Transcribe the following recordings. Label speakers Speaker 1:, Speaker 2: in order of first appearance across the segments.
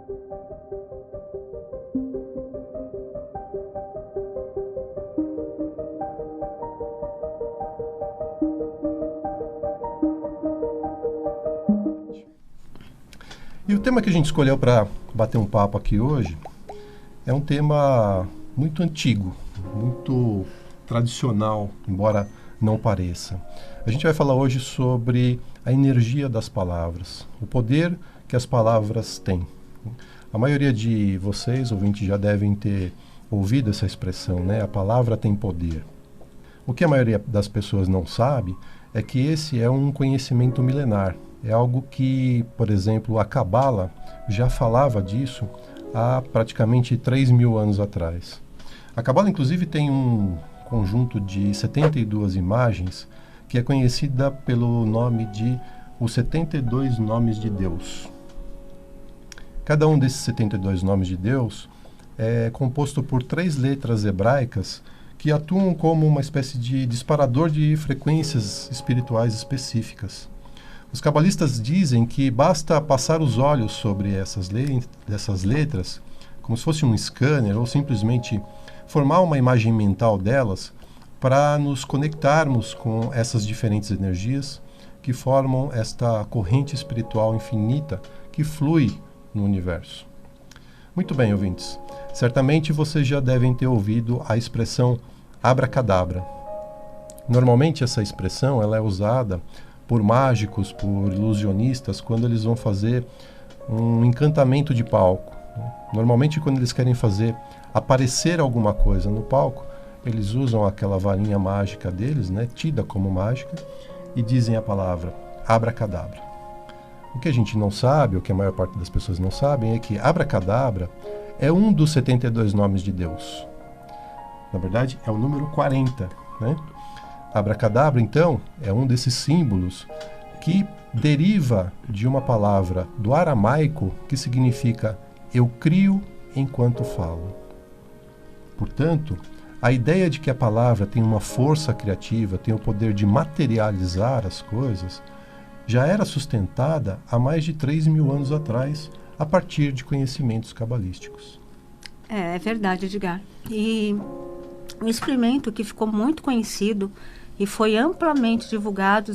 Speaker 1: E o tema que a gente escolheu para bater um papo aqui hoje é um tema muito antigo, muito tradicional, embora não pareça. A gente vai falar hoje sobre a energia das palavras, o poder que as palavras têm. A maioria de vocês, ouvintes, já devem ter ouvido essa expressão, né? A palavra tem poder. O que a maioria das pessoas não sabe é que esse é um conhecimento milenar. É algo que, por exemplo, a Cabala já falava disso há praticamente 3.000 anos atrás. A Cabala, inclusive, tem um conjunto de 72 imagens que é conhecida pelo nome de os 72 Nomes de Deus. Cada um desses 72 Nomes de Deus é composto por 3 letras hebraicas que atuam como uma espécie de disparador de frequências espirituais específicas. Os cabalistas dizem que basta passar os olhos sobre essas letras, como se fosse um scanner, ou simplesmente formar uma imagem mental delas, para nos conectarmos com essas diferentes energias que formam esta corrente espiritual infinita que flui no universo. Muito bem, ouvintes. Certamente vocês já devem ter ouvido a expressão abracadabra. Normalmente essa expressão ela é usada por mágicos, por ilusionistas, quando eles vão fazer um encantamento de palco. Normalmente, quando eles querem fazer aparecer alguma coisa no palco, eles usam aquela varinha mágica deles, né, tida como mágica, e dizem a palavra abracadabra. O que a gente não sabe, o que a maior parte das pessoas não sabem, é que abracadabra é um dos 72 nomes de Deus. Na verdade, é o número 40, né? Abracadabra, então, é um desses símbolos que deriva de uma palavra do aramaico que significa eu crio enquanto falo. Portanto, a ideia de que a palavra tem uma força criativa, tem o poder de materializar as coisas, já era sustentada há mais de 3.000 anos atrás, a partir de conhecimentos cabalísticos.
Speaker 2: É verdade, Edgar. E um experimento que ficou muito conhecido e foi amplamente divulgado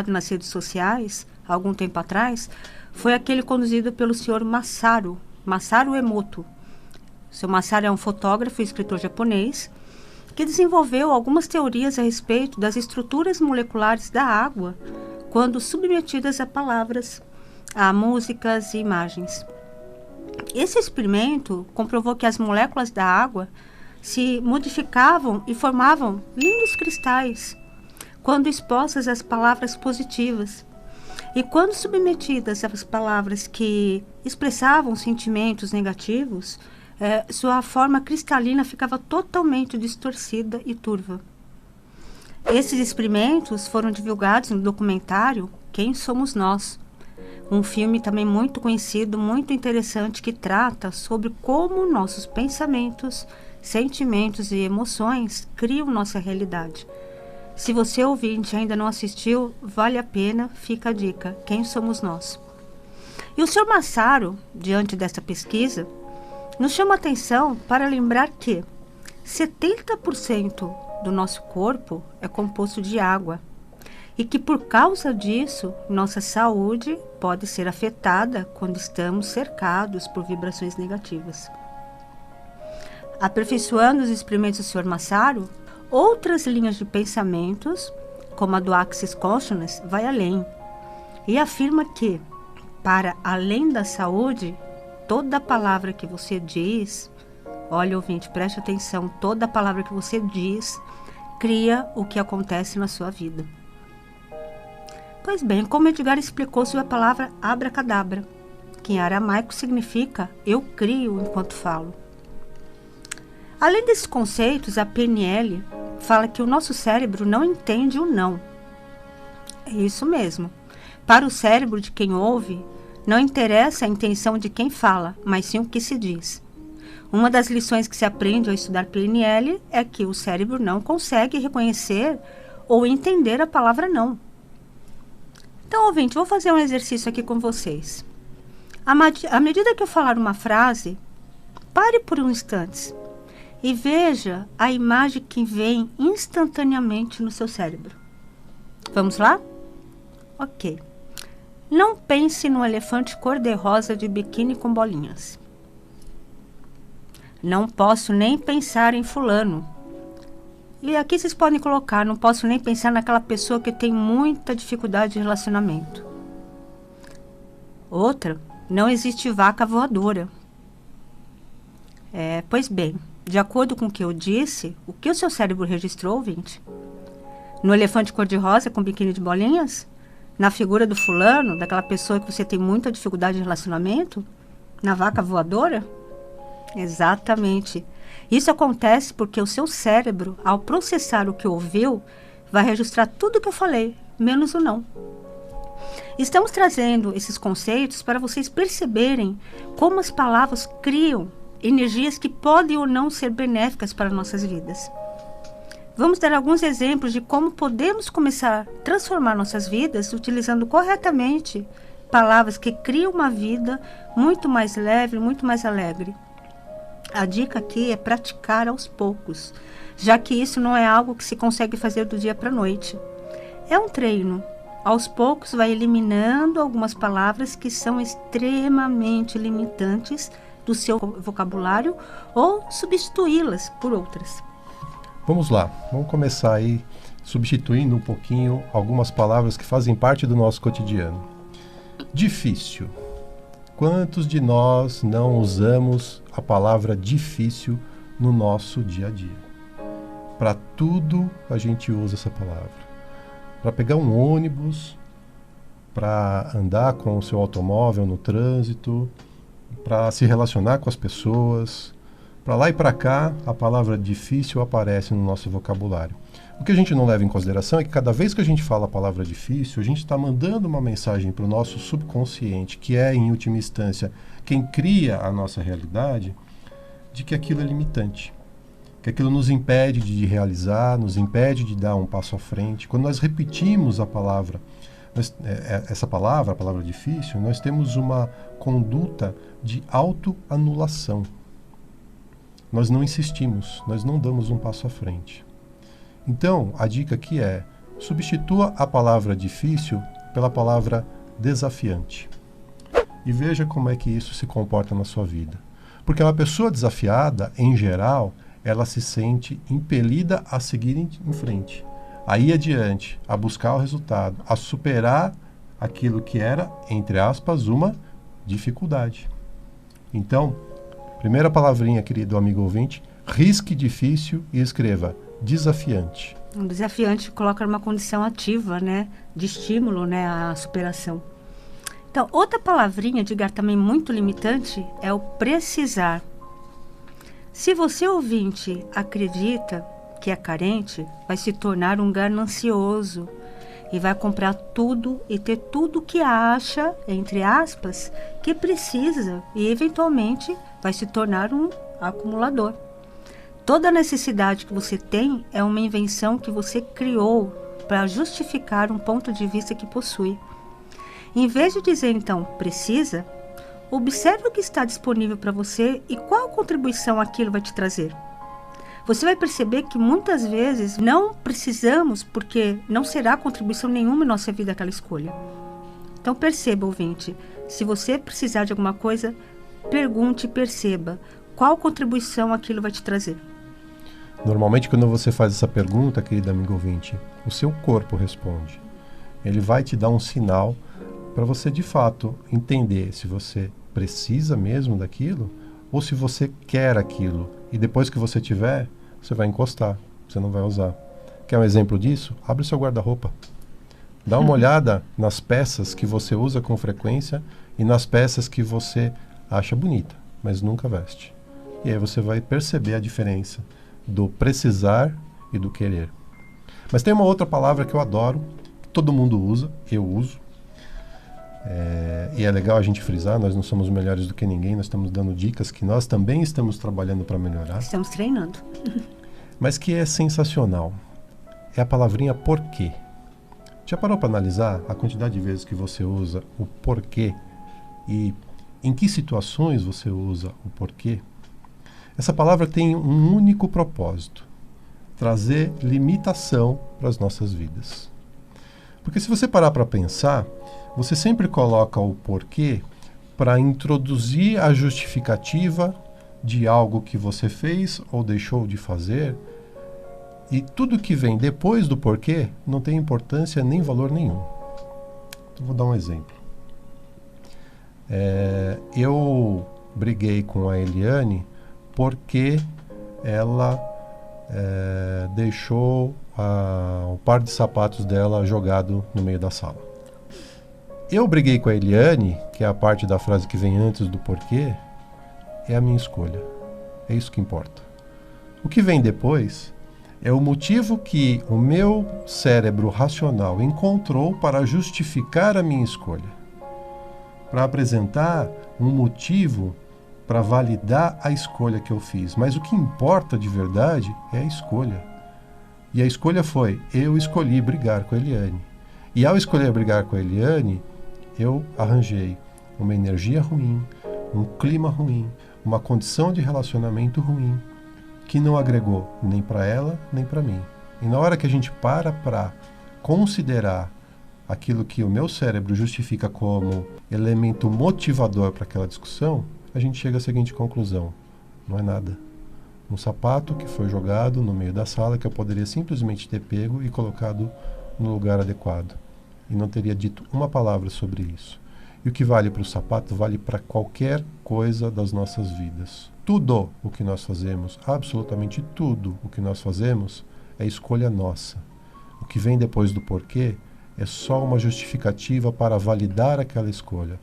Speaker 2: nas redes sociais, há algum tempo atrás, foi aquele conduzido pelo senhor Masaru Emoto. O senhor Masaru é um fotógrafo e escritor japonês que desenvolveu algumas teorias a respeito das estruturas moleculares da água quando submetidas a palavras, a músicas e imagens. Esse experimento comprovou que as moléculas da água se modificavam e formavam lindos cristais quando expostas às palavras positivas e quando submetidas às palavras que expressavam sentimentos negativos, sua forma cristalina ficava totalmente distorcida e turva. Esses experimentos foram divulgados no documentário Quem Somos Nós, um filme também muito conhecido, muito interessante, que trata sobre como nossos pensamentos, sentimentos e emoções criam nossa realidade. Se você, ouvinte, ainda não assistiu, vale a pena, fica a dica, Quem Somos Nós. E o Sr. Masaru, diante dessa pesquisa, nos chama a atenção para lembrar que 70% do nosso corpo é composto de água e que, por causa disso, nossa saúde pode ser afetada quando estamos cercados por vibrações negativas. Aperfeiçoando os experimentos do Sr. Masaru, outras linhas de pensamentos, como a do Access Consciousness, vai além e afirma que, para além da saúde, toda palavra que você diz, olha, ouvinte, preste atenção, toda palavra que você diz cria o que acontece na sua vida. Pois bem, como Edgar explicou sobre a palavra abracadabra, que em aramaico significa eu crio enquanto falo. Além desses conceitos, a PNL fala que o nosso cérebro não entende o não. É isso mesmo. Para o cérebro de quem ouve, não interessa a intenção de quem fala, mas sim o que se diz. Uma das lições que se aprende ao estudar PNL é que o cérebro não consegue reconhecer ou entender a palavra não. Então, ouvinte, vou fazer um exercício aqui com vocês. À medida que eu falar uma frase, pare por um instante e veja a imagem que vem instantaneamente no seu cérebro. Vamos lá? Ok. Não pense no elefante cor-de-rosa de biquíni com bolinhas. Não posso nem pensar em fulano. E aqui vocês podem colocar, não posso nem pensar naquela pessoa que tem muita dificuldade de relacionamento. Outra, não existe vaca voadora. Pois bem, de acordo com o que eu disse, o que o seu cérebro registrou, ouvinte? No elefante cor-de-rosa com biquíni de bolinhas? Na figura do fulano, daquela pessoa que você tem muita dificuldade de relacionamento? Na vaca voadora? Exatamente. Isso acontece porque o seu cérebro, ao processar o que ouviu, vai registrar tudo o que eu falei, menos o não. Estamos trazendo esses conceitos para vocês perceberem como as palavras criam energias que podem ou não ser benéficas para nossas vidas. Vamos dar alguns exemplos de como podemos começar a transformar nossas vidas utilizando corretamente palavras que criam uma vida muito mais leve, muito mais alegre. A dica aqui é praticar aos poucos, já que isso não é algo que se consegue fazer do dia para a noite. É um treino. Aos poucos vai eliminando algumas palavras que são extremamente limitantes do seu vocabulário ou substituí-las por outras.
Speaker 1: Vamos lá, vamos começar aí substituindo um pouquinho algumas palavras que fazem parte do nosso cotidiano. Difícil. Quantos de nós não usamos a palavra difícil no nosso dia a dia? Para tudo a gente usa essa palavra. Para pegar um ônibus, para andar com o seu automóvel no trânsito, para se relacionar com as pessoas, para lá e para cá, a palavra difícil aparece no nosso vocabulário. O que a gente não leva em consideração é que cada vez que a gente fala a palavra difícil, a gente está mandando uma mensagem para o nosso subconsciente, que é, em última instância, quem cria a nossa realidade, de que aquilo é limitante, que aquilo nos impede de realizar, nos impede de dar um passo à frente. Quando nós repetimos a palavra, essa palavra, a palavra difícil, nós temos uma conduta de autoanulação. Nós não insistimos, nós não damos um passo à frente. Então, a dica aqui é: substitua a palavra difícil pela palavra desafiante. E veja como é que isso se comporta na sua vida. Porque uma pessoa desafiada, em geral, ela se sente impelida a seguir em frente, a ir adiante, a buscar o resultado, a superar aquilo que era, entre aspas, uma dificuldade. Então, primeira palavrinha, querido amigo ouvinte, risque difícil e escreva desafiante.
Speaker 2: Um desafiante coloca numa condição ativa, né? De estímulo, né? À superação. Então, outra palavrinha, Edgar, também muito limitante, é o precisar. Se você, ouvinte, acredita que é carente, vai se tornar um ganancioso e vai comprar tudo e ter tudo que acha, entre aspas, que precisa e, eventualmente, vai se tornar um acumulador. Toda necessidade que você tem é uma invenção que você criou para justificar um ponto de vista que possui. Em vez de dizer, então, precisa, observe o que está disponível para você e qual contribuição aquilo vai te trazer. Você vai perceber que muitas vezes não precisamos porque não será contribuição nenhuma em nossa vida aquela escolha. Então perceba, ouvinte, se você precisar de alguma coisa, pergunte e perceba qual contribuição aquilo vai te trazer.
Speaker 1: Normalmente, quando você faz essa pergunta, querido amigo ouvinte, o seu corpo responde. Ele vai te dar um sinal para você, de fato, entender se você precisa mesmo daquilo ou se você quer aquilo. E depois que você tiver, você vai encostar, você não vai usar. Quer um exemplo disso? Abre seu guarda-roupa. Dá uma olhada nas peças que você usa com frequência e nas peças que você acha bonita, mas nunca veste. E aí você vai perceber a diferença do precisar e do querer. Mas tem uma outra palavra que eu adoro, que todo mundo usa, eu uso. E é legal a gente frisar, nós não somos melhores do que ninguém, nós estamos dando dicas que nós também estamos trabalhando para melhorar.
Speaker 2: Estamos treinando.
Speaker 1: Mas que é sensacional. É a palavrinha porquê. Já parou para analisar a quantidade de vezes que você usa o porquê e em que situações você usa o porquê, essa palavra tem um único propósito: trazer limitação para as nossas vidas. Porque se você parar para pensar, você sempre coloca o porquê para introduzir a justificativa de algo que você fez ou deixou de fazer, e tudo que vem depois do porquê não tem importância nem valor nenhum. Então, vou dar um exemplo. Eu briguei com a Eliane porque ela deixou o par de sapatos dela jogado no meio da sala. Eu briguei com a Eliane, que é a parte da frase que vem antes do porquê, é a minha escolha. É isso que importa. O que vem depois é o motivo que o meu cérebro racional encontrou para justificar a minha escolha, para apresentar um motivo para validar a escolha que eu fiz. Mas o que importa de verdade é a escolha. E a escolha foi: eu escolhi brigar com a Eliane. E ao escolher brigar com a Eliane, eu arranjei uma energia ruim, um clima ruim, uma condição de relacionamento ruim, que não agregou nem para ela, nem para mim. E na hora que a gente para considerar aquilo que o meu cérebro justifica como elemento motivador para aquela discussão, a gente chega à seguinte conclusão: não é nada. Um sapato que foi jogado no meio da sala, que eu poderia simplesmente ter pego e colocado no lugar adequado. E não teria dito uma palavra sobre isso. E o que vale para o sapato vale para qualquer coisa das nossas vidas. Tudo o que nós fazemos, absolutamente tudo o que nós fazemos, é escolha nossa. O que vem depois do porquê é só uma justificativa para validar aquela escolha.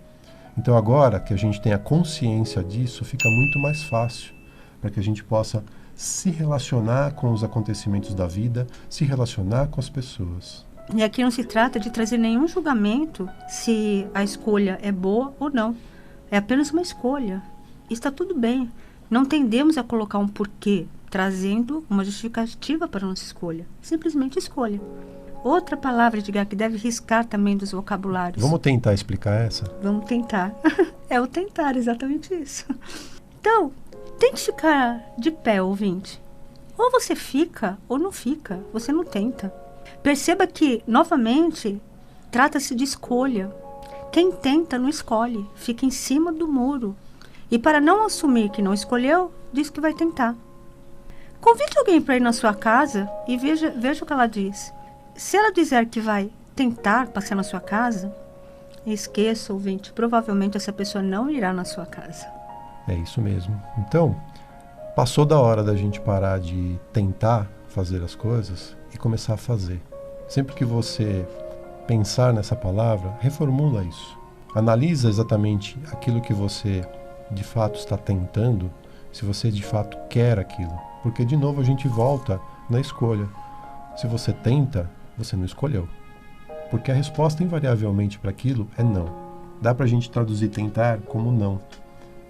Speaker 1: Então agora que a gente tem a consciência disso, fica muito mais fácil para que a gente possa se relacionar com os acontecimentos da vida, se relacionar com as pessoas.
Speaker 2: E aqui não se trata de trazer nenhum julgamento se a escolha é boa ou não. É apenas uma escolha. Está tudo bem. Não tendemos a colocar um porquê, trazendo uma justificativa para a nossa escolha. Simplesmente escolha. Outra palavra, Edgar, que deve riscar também dos vocabulários.
Speaker 1: Vamos tentar explicar essa?
Speaker 2: Vamos tentar. É o tentar, exatamente isso. Então, tente ficar de pé, ouvinte. Ou você fica ou não fica. Você não tenta. Perceba que, novamente, trata-se de escolha. Quem tenta não escolhe, fica em cima do muro. E para não assumir que não escolheu, diz que vai tentar. Convide alguém para ir na sua casa e veja o que ela diz. Se ela disser que vai tentar passear na sua casa, esqueça, ouvinte, provavelmente essa pessoa não irá na sua casa.
Speaker 1: É isso mesmo. Então, passou da hora da gente parar de tentar fazer as coisas e começar a fazer. Sempre que você pensar nessa palavra, reformula isso. Analisa exatamente aquilo que você de fato está tentando, se você de fato quer aquilo. Porque de novo a gente volta na escolha. Se você tenta, você não escolheu. Porque a resposta invariavelmente para aquilo é não. Dá para a gente traduzir tentar como não.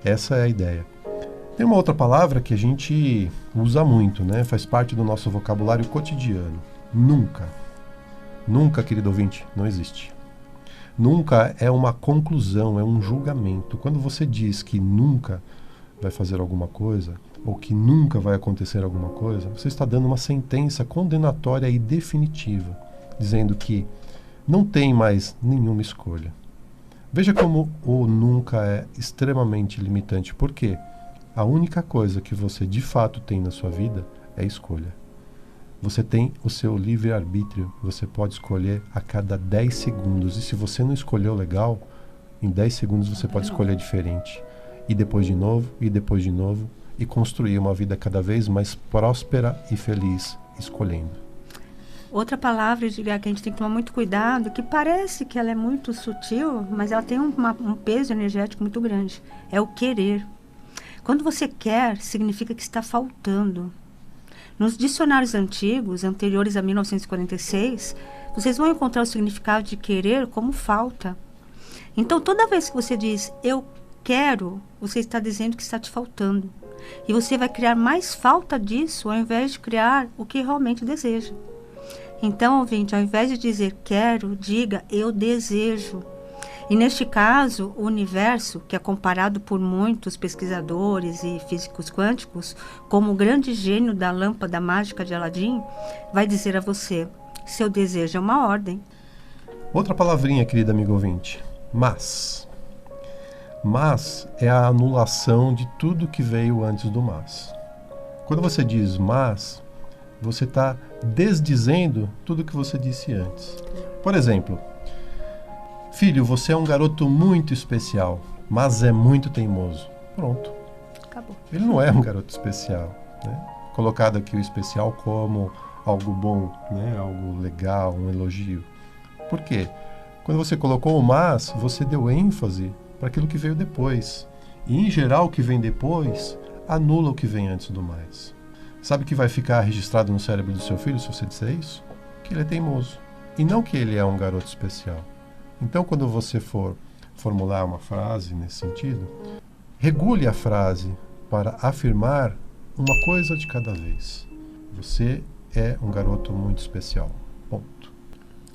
Speaker 1: Essa é a ideia. Tem uma outra palavra que a gente usa muito, né? Faz parte do nosso vocabulário cotidiano. Nunca. Nunca, querido ouvinte, não existe. Nunca é uma conclusão, é um julgamento. Quando você diz que nunca vai fazer alguma coisa, ou que nunca vai acontecer alguma coisa, você está dando uma sentença condenatória e definitiva, dizendo que não tem mais nenhuma escolha. Veja como o nunca é extremamente limitante. Por quê? A única coisa que você de fato tem na sua vida é escolha. Você tem o seu livre-arbítrio, você pode escolher a cada 10 segundos. E se você não escolheu legal, em 10 segundos você pode escolher diferente. E depois de novo, e depois de novo, e construir uma vida cada vez mais próspera e feliz, escolhendo.
Speaker 2: Outra palavra, Edgar, que a gente tem que tomar muito cuidado, que parece que ela é muito sutil, mas ela tem um peso energético muito grande. É o querer. Quando você quer, significa que está faltando. Nos dicionários antigos, anteriores a 1946, vocês vão encontrar o significado de querer como falta. Então, toda vez que você diz eu quero, você está dizendo que está te faltando. E você vai criar mais falta disso ao invés de criar o que realmente deseja. Então, ouvinte, ao invés de dizer quero, diga eu desejo. E neste caso, o universo, que é comparado por muitos pesquisadores e físicos quânticos como o grande gênio da lâmpada mágica de Aladim, vai dizer a você: seu desejo é uma ordem.
Speaker 1: Outra palavrinha, querido amigo ouvinte: mas. Mas é a anulação de tudo que veio antes do mas. Quando você diz mas, você está desdizendo tudo que você disse antes. Por exemplo, filho, você é um garoto muito especial, mas é muito teimoso. Pronto.
Speaker 2: Acabou.
Speaker 1: Ele não é um garoto especial, né? Colocado aqui o especial como algo bom, né? Algo legal, um elogio. Por quê? Quando você colocou o mas, você deu ênfase para aquilo que veio depois. E, em geral, o que vem depois anula o que vem antes do mais. Sabe o que vai ficar registrado no cérebro do seu filho se você disser isso? Que ele é teimoso. E não que ele é um garoto especial. Então, quando você for formular uma frase nesse sentido, regule a frase para afirmar uma coisa de cada vez. Você é um garoto muito especial. Ponto.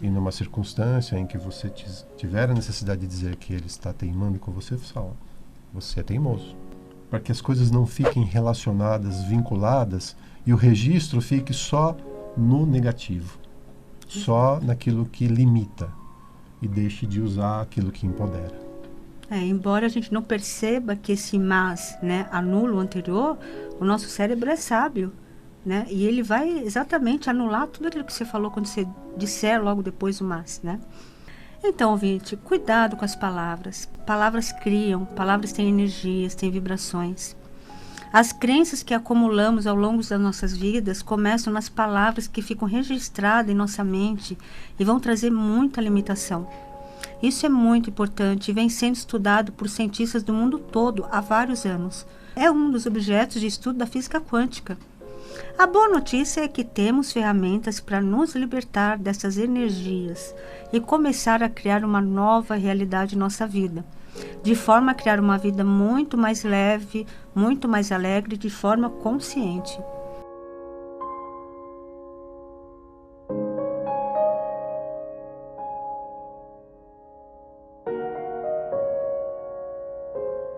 Speaker 1: E numa circunstância em que você tiver a necessidade de dizer que ele está teimando com você, fala: você é teimoso. Para que as coisas não fiquem relacionadas, vinculadas, e o registro fique só no negativo, só naquilo que limita, e deixe de usar aquilo que empodera.
Speaker 2: Embora a gente não perceba que esse mas, né, anula o anterior, o nosso cérebro é sábio, né? E ele vai exatamente anular tudo aquilo que você falou quando você disser logo depois o mas, né? Então, ouvinte, cuidado com as palavras. Palavras criam, palavras têm energias, têm vibrações. As crenças que acumulamos ao longo das nossas vidas começam nas palavras que ficam registradas em nossa mente e vão trazer muita limitação. Isso é muito importante e vem sendo estudado por cientistas do mundo todo há vários anos. É um dos objetos de estudo da física quântica. A boa notícia é que temos ferramentas para nos libertar dessas energias e começar a criar uma nova realidade em nossa vida, de forma a criar uma vida muito mais leve, muito mais alegre, de forma consciente.